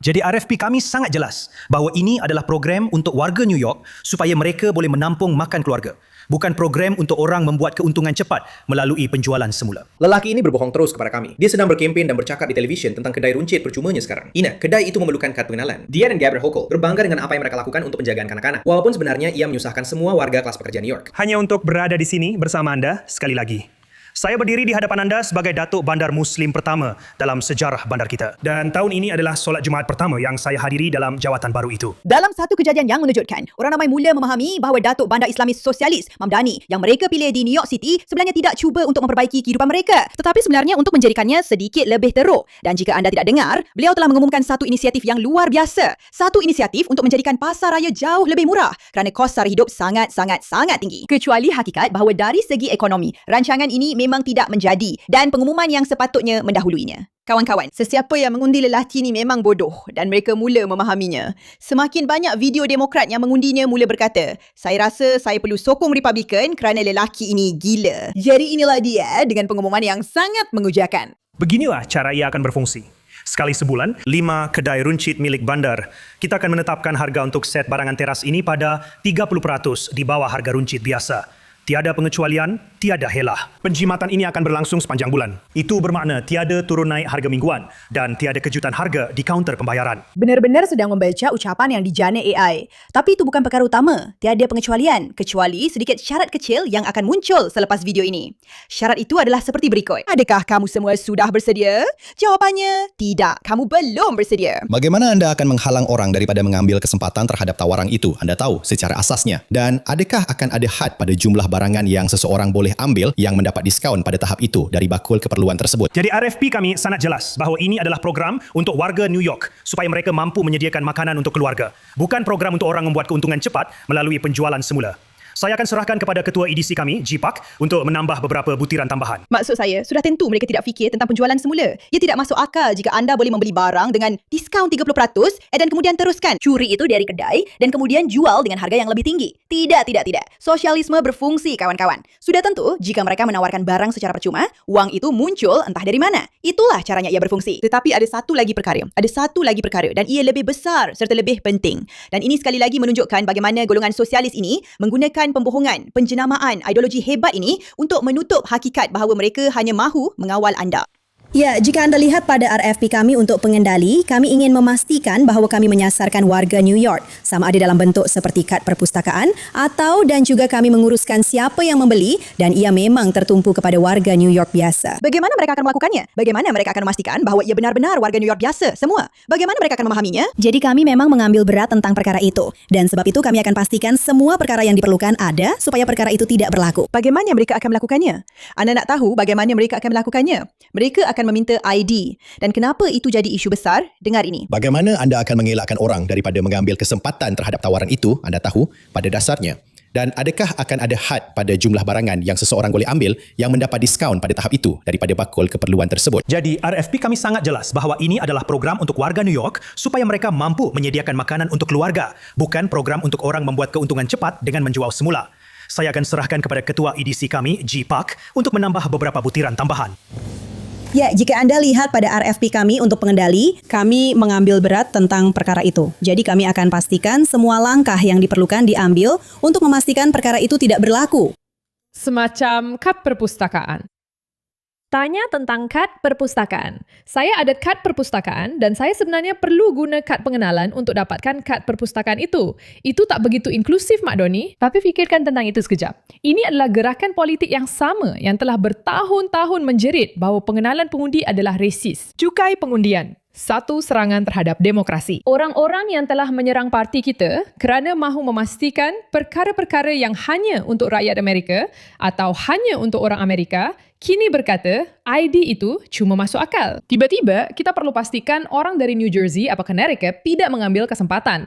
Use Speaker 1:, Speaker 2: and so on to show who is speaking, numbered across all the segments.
Speaker 1: Jadi RFP kami sangat jelas bahawa ini adalah program untuk warga New York supaya mereka boleh menampung makan keluarga. Bukan program untuk orang membuat keuntungan cepat melalui penjualan semula.
Speaker 2: Lelaki ini berbohong terus kepada kami. Dia sedang berkempen dan bercakap di televisyen tentang kedai runcit percumanya sekarang. Ingat, kedai itu memerlukan kad pengenalan. Dia dan Gabriel Hochul berbangga dengan apa yang mereka lakukan untuk penjagaan kanak-kanak. Walaupun sebenarnya ia menyusahkan semua warga kelas pekerja New York.
Speaker 1: Hanya untuk berada di sini bersama anda sekali lagi. Saya berdiri di hadapan anda sebagai Datuk Bandar Muslim pertama dalam sejarah bandar kita. Dan tahun ini adalah solat Jumaat pertama yang saya hadiri dalam jawatan baru itu.
Speaker 3: Dalam satu kejadian yang mengejutkan, orang ramai mula memahami bahawa Datuk Bandar Islamis Sosialis Mamdani yang mereka pilih di New York City sebenarnya tidak cuba untuk memperbaiki kehidupan mereka, tetapi sebenarnya untuk menjadikannya sedikit lebih teruk. Dan jika anda tidak dengar, beliau telah mengumumkan satu inisiatif yang luar biasa. Satu inisiatif untuk menjadikan pasar raya jauh lebih murah kerana kos sara hidup sangat tinggi. Kecuali hakikat bahawa dari segi ekonomi, rancangan ini memang tidak menjadi dan pengumuman yang sepatutnya mendahuluinya. Kawan-kawan, sesiapa yang mengundi lelaki ni memang bodoh dan mereka mula memahaminya. Semakin banyak video Demokrat yang mengundinya mula berkata, saya rasa saya perlu sokong Republikan kerana lelaki ini gila. Jadi inilah dia dengan pengumuman yang sangat mengujakan.
Speaker 1: Beginilah cara ia akan berfungsi. Sekali sebulan, 5 kedai runcit milik bandar. Kita akan menetapkan harga untuk set barangan teras ini pada 30% di bawah harga runcit biasa. Tiada pengecualian, tiada helah. Penjimatan ini akan berlangsung sepanjang bulan. Itu bermakna tiada turun naik harga mingguan dan tiada kejutan harga di kaunter pembayaran.
Speaker 3: Benar-benar sedang membaca ucapan yang dijana AI. Tapi itu bukan perkara utama. Tiada pengecualian, kecuali sedikit syarat kecil yang akan muncul selepas video ini. Syarat itu adalah seperti berikut. Adakah kamu semua sudah bersedia? Jawapannya, tidak. Kamu belum bersedia.
Speaker 4: Bagaimana anda akan menghalang orang daripada mengambil kesempatan terhadap tawaran itu? Anda tahu secara asasnya. Dan adakah akan ada had pada jumlah barangan yang seseorang boleh ambil yang mendapat diskaun pada tahap itu dari bakul keperluan tersebut?
Speaker 1: Jadi RFP kami sangat jelas bahawa ini adalah program untuk warga New York supaya mereka mampu menyediakan makanan untuk keluarga. Bukan program untuk orang membuat keuntungan cepat melalui penjualan semula. Saya akan serahkan kepada Ketua EDC kami, GPAC, untuk menambah beberapa butiran tambahan.
Speaker 3: Maksud saya, sudah tentu mereka tidak fikir tentang penjualan semula. Ia tidak masuk akal jika anda boleh membeli barang dengan diskaun 30% dan kemudian teruskan curi itu dari kedai dan kemudian jual dengan harga yang lebih tinggi. Tidak. Sosialisme berfungsi, kawan-kawan. Sudah tentu, jika mereka menawarkan barang secara percuma, wang itu muncul entah dari mana. Itulah caranya ia berfungsi. Tetapi ada satu lagi perkara. Dan ia lebih besar serta lebih penting. Dan ini sekali lagi menunjukkan bagaimana golongan sosialis ini menggunakan pembohongan, penjenamaan, ideologi hebat ini untuk menutup hakikat bahawa mereka hanya mahu mengawal anda.
Speaker 5: Ya, jika anda lihat pada RFP kami untuk pengendali, kami ingin memastikan bahawa kami menyasarkan warga New York, sama ada dalam bentuk seperti kad perpustakaan atau dan juga kami menguruskan siapa yang membeli dan ia memang tertumpu kepada warga New York biasa.
Speaker 3: Bagaimana mereka akan melakukannya? Bagaimana mereka akan memastikan bahawa ia benar-benar warga New York biasa semua? Bagaimana mereka akan memahaminya?
Speaker 5: Jadi kami memang mengambil berat tentang perkara itu dan sebab itu kami akan pastikan semua perkara yang diperlukan ada supaya perkara itu tidak berlaku.
Speaker 3: Bagaimana mereka akan melakukannya? Anda nak tahu bagaimana mereka akan melakukannya? Mereka akan meminta ID. Dan kenapa itu jadi isu besar? Dengar ini.
Speaker 4: Bagaimana anda akan mengelakkan orang daripada mengambil kesempatan terhadap tawaran itu? Anda tahu pada dasarnya. Dan adakah akan ada had pada jumlah barangan yang seseorang boleh ambil yang mendapat diskaun pada tahap itu daripada bakul keperluan tersebut?
Speaker 1: Jadi RFP kami sangat jelas bahawa ini adalah program untuk warga New York supaya mereka mampu menyediakan makanan untuk keluarga. Bukan program untuk orang membuat keuntungan cepat dengan menjual semula. Saya akan serahkan kepada Ketua EDC kami, GPAC, untuk menambah beberapa butiran tambahan.
Speaker 5: Ya, jika anda lihat pada RFP kami untuk pengendali, kami mengambil berat tentang perkara itu. Jadi kami akan pastikan semua langkah yang diperlukan diambil untuk memastikan perkara itu tidak berlaku.
Speaker 6: Semacam kad perpustakaan. Tanya tentang kad perpustakaan. Saya ada kad perpustakaan dan saya sebenarnya perlu guna kad pengenalan untuk dapatkan kad perpustakaan itu. Itu tak begitu inklusif, Mak Doni. Tapi fikirkan tentang itu sekejap. Ini adalah gerakan politik yang sama yang telah bertahun-tahun menjerit bahawa pengenalan pengundi adalah resis. Cukai pengundian. Satu serangan terhadap demokrasi. Orang-orang yang telah menyerang parti kita kerana mahu memastikan perkara-perkara yang hanya untuk rakyat Amerika atau hanya untuk orang Amerika, kini berkata ID itu cuma masuk akal. Tiba-tiba, kita perlu pastikan orang dari New Jersey atau Connecticut tidak mengambil kesempatan.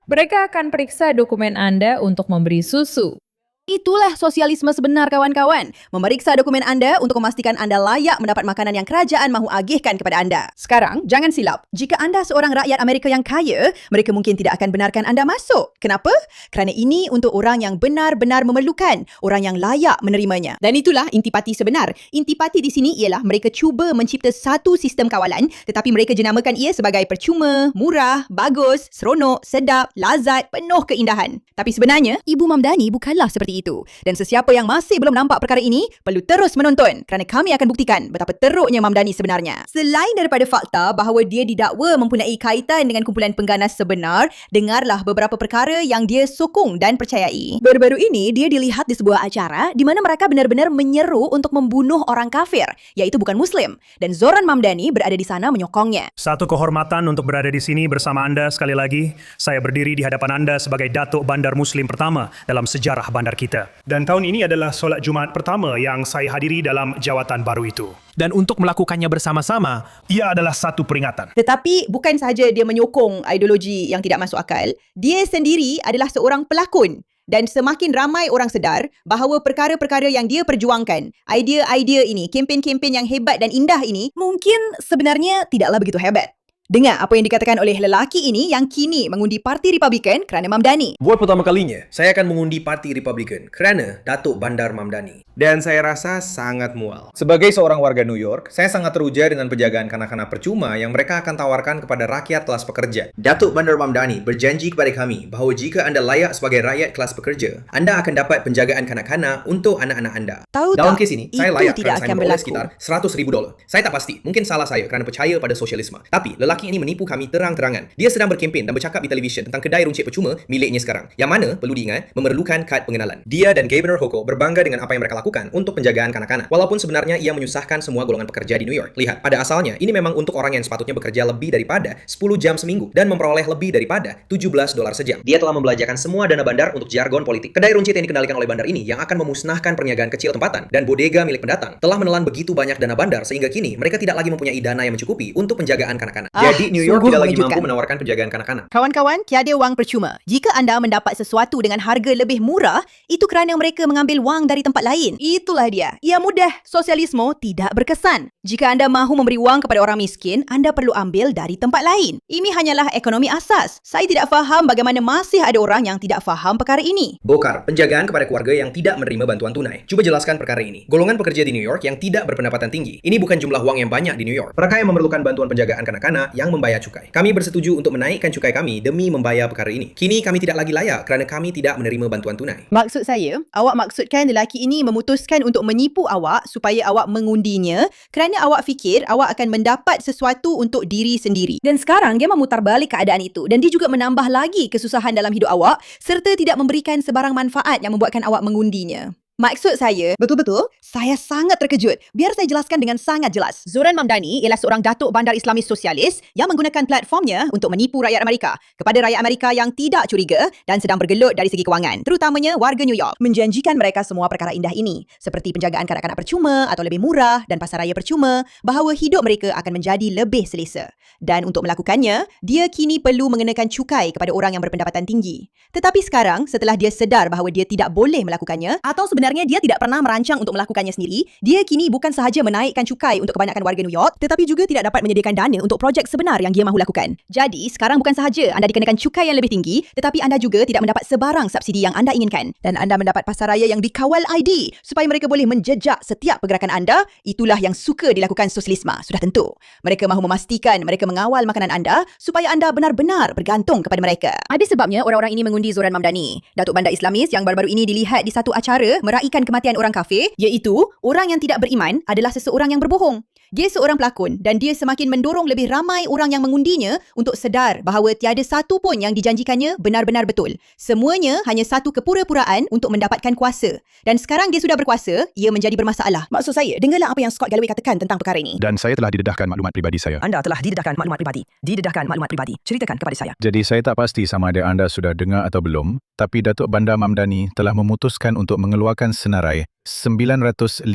Speaker 6: Mereka akan periksa dokumen anda untuk memberi susu.
Speaker 3: Itulah sosialisme sebenar, kawan-kawan. Memeriksa dokumen anda untuk memastikan anda layak mendapat makanan yang kerajaan mahu agihkan kepada anda. Sekarang, jangan silap. Jika anda seorang rakyat Amerika yang kaya, mereka mungkin tidak akan benarkan anda masuk. Kenapa? Kerana ini untuk orang yang benar-benar memerlukan, orang yang layak menerimanya. Dan itulah intipati sebenar. Intipati di sini ialah mereka cuba mencipta satu sistem kawalan, tetapi mereka jenamakan ia sebagai percuma, murah, bagus, seronok, sedap, lazat, penuh keindahan. Tapi sebenarnya, Ibu Mamdani bukanlah seperti itu. Dan sesiapa yang masih belum nampak perkara ini, perlu terus menonton kerana kami akan buktikan betapa teruknya Mamdani sebenarnya. Selain daripada fakta bahawa dia didakwa mempunyai kaitan dengan kumpulan pengganas sebenar, dengarlah beberapa perkara yang dia sokong dan percayai. Baru-baru ini, dia dilihat di sebuah acara di mana mereka benar-benar menyeru untuk membunuh orang kafir, iaitu bukan Muslim. Dan Zoran Mamdani berada di sana menyokongnya.
Speaker 1: Satu kehormatan untuk berada di sini bersama anda sekali lagi. Saya berdiri di hadapan anda sebagai Datuk Bandar Muslim pertama dalam sejarah bandar kita. Dan tahun ini adalah solat Jumaat pertama yang saya hadiri dalam jawatan baru itu.
Speaker 7: Dan untuk melakukannya bersama-sama,
Speaker 1: Ia adalah satu peringatan.
Speaker 3: Tetapi bukan sahaja dia menyokong ideologi yang tidak masuk akal, dia sendiri adalah seorang pelakon. Dan semakin ramai orang sedar bahawa perkara-perkara yang dia perjuangkan, idea-idea ini, kempen-kempen yang hebat dan indah ini, mungkin sebenarnya tidaklah begitu hebat. Dengar apa yang dikatakan oleh lelaki ini yang kini mengundi Parti Republikan kerana Mamdani.
Speaker 2: Buat pertama kalinya, saya akan mengundi Parti Republikan kerana Datuk Bandar Mamdani. Dan saya rasa sangat mual. Sebagai seorang warga New York, saya sangat teruja dengan penjagaan kanak-kanak percuma yang mereka akan tawarkan kepada rakyat kelas pekerja. Datuk Bandar Mamdani berjanji kepada kami bahawa jika anda layak sebagai rakyat kelas pekerja, anda akan dapat penjagaan kanak-kanak untuk anak-anak anda.
Speaker 3: Tahu
Speaker 2: Dalam
Speaker 3: tak,
Speaker 2: kes ini, saya
Speaker 3: itu
Speaker 2: layak
Speaker 3: tidak
Speaker 2: kerana saya
Speaker 3: akan
Speaker 2: memperoleh
Speaker 3: berlaku.
Speaker 2: sekitar $100,000. Saya tak pasti, mungkin salah saya kerana percaya pada sosialisme. Tapi lelaki ini menipu kami terang-terangan. Dia sedang berkempen dan bercakap di televisyen tentang kedai runcit percuma miliknya sekarang. Yang mana, perlu diingat, memerlukan kad pengenalan. Dia dan Governor Hochul berbangga dengan apa yang mereka lakukan untuk penjagaan kanak-kanak. Walaupun sebenarnya ia menyusahkan semua golongan pekerja di New York. Lihat, pada asalnya, ini memang untuk orang yang sepatutnya bekerja lebih daripada 10 jam seminggu dan memperoleh lebih daripada $17 sejam. Dia telah membelanjakan semua dana bandar untuk jargon politik. Kedai runcit yang dikendalikan oleh bandar ini yang akan memusnahkan perniagaan kecil tempatan dan bodega milik pendatang telah menelan begitu banyak dana bandar sehingga kini mereka tidak lagi mempunyai dana yang mencukupi untuk penjagaan kanak-kanak. Jadi New York
Speaker 3: sungguh
Speaker 2: tidak lagi
Speaker 3: mengejutkan.
Speaker 2: mampu menawarkan penjagaan kanak-kanak.
Speaker 3: Kawan-kawan, tiada wang percuma. Jika anda mendapat sesuatu dengan harga lebih murah, itu kerana mereka mengambil wang dari tempat lain. Itulah dia. Ia mudah. Sosialisme tidak berkesan. Jika anda mahu memberi wang kepada orang miskin, anda perlu ambil dari tempat lain. Ini hanyalah ekonomi asas. Saya tidak faham bagaimana masih ada orang yang tidak faham perkara ini.
Speaker 2: Bokar, penjagaan kepada keluarga yang tidak menerima bantuan tunai. Cuba jelaskan perkara ini. Golongan pekerja di New York yang tidak berpendapatan tinggi. Ini bukan jumlah wang yang banyak di New York. Mereka yang memerlukan bantuan penjagaan kanak-kanak yang membayar cukai. Kami bersetuju untuk menaikkan cukai kami demi membayar perkara ini. Kini kami tidak lagi layak kerana kami tidak menerima bantuan tunai.
Speaker 3: Maksud saya, awak maksudkan lelaki ini memutuskan untuk menipu awak supaya awak mengundinya kerana awak fikir awak akan mendapat sesuatu untuk diri sendiri. Dan sekarang dia memutarbalik keadaan itu dan dia juga menambah lagi kesusahan dalam hidup awak serta tidak memberikan sebarang manfaat yang membuatkan awak mengundinya. Maksud saya, betul-betul, saya sangat terkejut. Biar saya jelaskan dengan sangat jelas. Zoran Mamdani ialah seorang datuk bandar Islamis sosialis yang menggunakan platformnya untuk menipu rakyat Amerika kepada rakyat Amerika yang tidak curiga dan sedang bergelut dari segi kewangan, terutamanya warga New York. Menjanjikan mereka semua perkara indah ini, seperti penjagaan kanak-kanak percuma atau lebih murah dan pasaraya percuma, bahawa hidup mereka akan menjadi lebih selesa. Dan untuk melakukannya, dia kini perlu mengenakan cukai kepada orang yang berpendapatan tinggi. Tetapi sekarang, setelah dia sedar bahawa dia tidak boleh melakukannya, atau sebenarnya dia tidak pernah merancang untuk melakukannya sendiri, dia kini bukan sahaja menaikkan cukai untuk kebanyakan warga New York, tetapi juga tidak dapat menyediakan dana untuk projek sebenar yang dia mahu lakukan. Jadi, sekarang bukan sahaja anda dikenakan cukai yang lebih tinggi, tetapi anda juga tidak mendapat sebarang subsidi yang anda inginkan. Dan anda mendapat pasaraya yang dikawal ID supaya mereka boleh menjejak setiap pergerakan anda. Itulah yang suka dilakukan sosialisme, sudah tentu. Mereka mahu memastikan mereka mengawal makanan anda supaya anda benar-benar bergantung kepada mereka. Ada sebabnya orang-orang ini mengundi Zoran Mamdani, Datuk Bandar Islamis yang baru-baru ini dilihat di satu acara meraihkan kematian orang kafir, iaitu orang yang tidak beriman adalah seseorang yang berbohong. Dia seorang pelakon dan dia semakin mendorong lebih ramai orang yang mengundinya untuk sedar bahawa tiada satu pun yang dijanjikannya benar-benar betul. Semuanya hanya satu kepura-puraan untuk mendapatkan kuasa. Dan sekarang dia sudah berkuasa, ia menjadi bermasalah. Maksud saya, dengarlah apa yang Scott Galloway katakan tentang perkara ini.
Speaker 8: Dan saya telah didedahkan maklumat pribadi saya.
Speaker 9: Anda telah didedahkan maklumat pribadi. Didedahkan maklumat pribadi. Ceritakan kepada saya.
Speaker 8: Jadi saya tak pasti sama ada anda sudah dengar atau belum, tapi Datuk Bandar Mamdani telah memutuskan untuk mengeluarkan senarai 950,000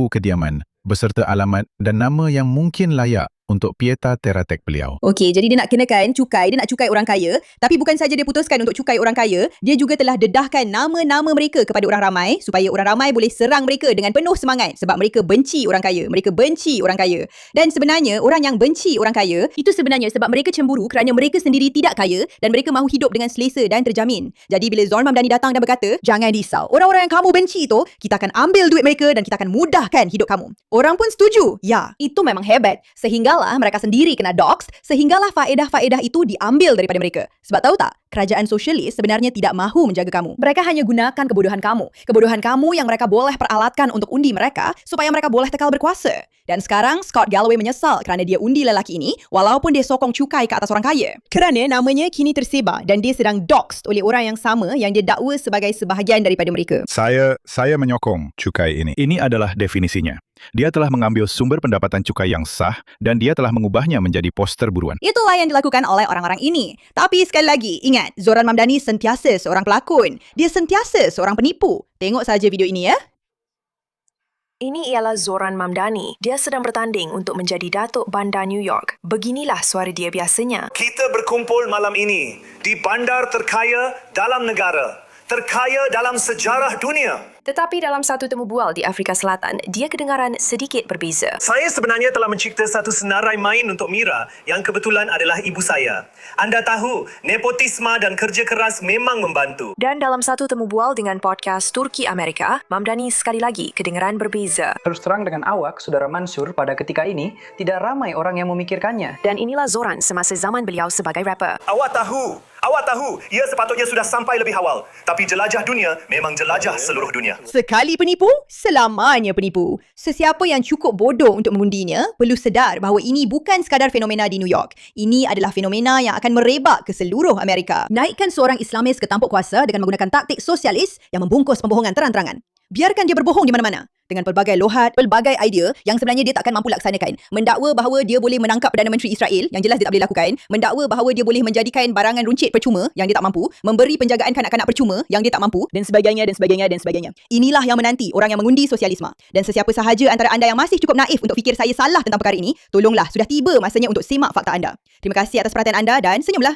Speaker 8: kediaman beserta alamat dan nama yang mungkin layak untuk pieta terra tech beliau.
Speaker 3: Okey, jadi dia nak kenakan cukai, dia nak cukai orang kaya. Tapi bukan saja dia putuskan untuk cukai orang kaya, dia juga telah dedahkan nama-nama mereka kepada orang ramai supaya orang ramai boleh serang mereka dengan penuh semangat sebab mereka benci orang kaya. Mereka benci orang kaya. Dan sebenarnya, orang yang benci orang kaya, itu sebenarnya sebab mereka cemburu kerana mereka sendiri tidak kaya dan mereka mahu hidup dengan selesa dan terjamin. Jadi bila Zorn Mamdani datang dan berkata, jangan risau, orang-orang yang kamu benci itu, kita akan ambil duit mereka dan kita akan mudahkan hidup kamu. Orang pun setuju. Ya, itu memang hebat. Sehinggalah mereka sendiri kena doxed, sehinggalah faedah-faedah itu diambil daripada mereka. Sebab tahu tak, kerajaan sosialis sebenarnya tidak mahu menjaga kamu. Mereka hanya gunakan kebodohan kamu. Kebodohan kamu yang mereka boleh peralatkan untuk undi mereka supaya mereka boleh kekal berkuasa. Dan sekarang Scott Galloway menyesal kerana dia undi lelaki ini walaupun dia sokong cukai ke atas orang kaya. Kerana namanya kini tersebar dan dia sedang doxed oleh orang yang sama yang dia dakwa sebagai sebahagian daripada mereka.
Speaker 8: Saya menyokong cukai ini. Ini adalah definisinya. Dia telah mengambil sumber pendapatan cukai yang sah dan dia telah mengubahnya menjadi poster buruan.
Speaker 3: Itulah yang dilakukan oleh orang-orang ini. Tapi sekali lagi, ingat, Zoran Mamdani sentiasa seorang pelakon. Dia sentiasa seorang penipu. Tengok saja video ini ya.
Speaker 10: Ini ialah Zoran Mamdani. Dia sedang bertanding untuk menjadi Datuk Bandar New York. Beginilah suara dia biasanya.
Speaker 1: Kita berkumpul malam ini di bandar terkaya dalam negara, terkaya dalam sejarah dunia.
Speaker 10: Tetapi dalam satu temu bual di Afrika Selatan, dia kedengaran sedikit berbeza.
Speaker 1: Saya sebenarnya telah mencipta satu senarai main untuk Mira yang kebetulan adalah ibu saya. Anda tahu, nepotisme dan kerja keras memang membantu.
Speaker 10: Dan dalam satu temu bual dengan podcast Turki Amerika, Mamdani sekali lagi kedengaran berbeza.
Speaker 11: Terus terang dengan awak, Saudara Mansur, pada ketika ini, tidak ramai orang yang memikirkannya.
Speaker 10: Dan inilah Zoran semasa zaman beliau sebagai rapper.
Speaker 1: Awak tahu, ia sepatutnya sudah sampai lebih awal. Tapi jelajah dunia memang jelajah seluruh dunia.
Speaker 3: Sekali penipu, selamanya penipu. Sesiapa yang cukup bodoh untuk mengundinya perlu sedar bahawa ini bukan sekadar fenomena di New York. Ini adalah fenomena yang akan merebak ke seluruh Amerika. Naikkan seorang Islamis ke tampuk kuasa dengan menggunakan taktik sosialis yang membungkus pembohongan terang-terangan. Biarkan dia berbohong di mana-mana dengan pelbagai lohat, pelbagai idea yang sebenarnya dia takkan mampu laksanakan. Mendakwa bahawa dia boleh menangkap Perdana Menteri Israel yang jelas dia tak boleh lakukan. Mendakwa bahawa dia boleh menjadikan barangan runcit percuma yang dia tak mampu. Memberi penjagaan kanak-kanak percuma yang dia tak mampu. Dan sebagainya, dan sebagainya, dan sebagainya. Inilah yang menanti orang yang mengundi sosialisme. Dan sesiapa sahaja antara anda yang masih cukup naif untuk fikir saya salah tentang perkara ini, tolonglah, sudah tiba masanya untuk semak fakta anda. Terima kasih atas perhatian anda dan senyumlah.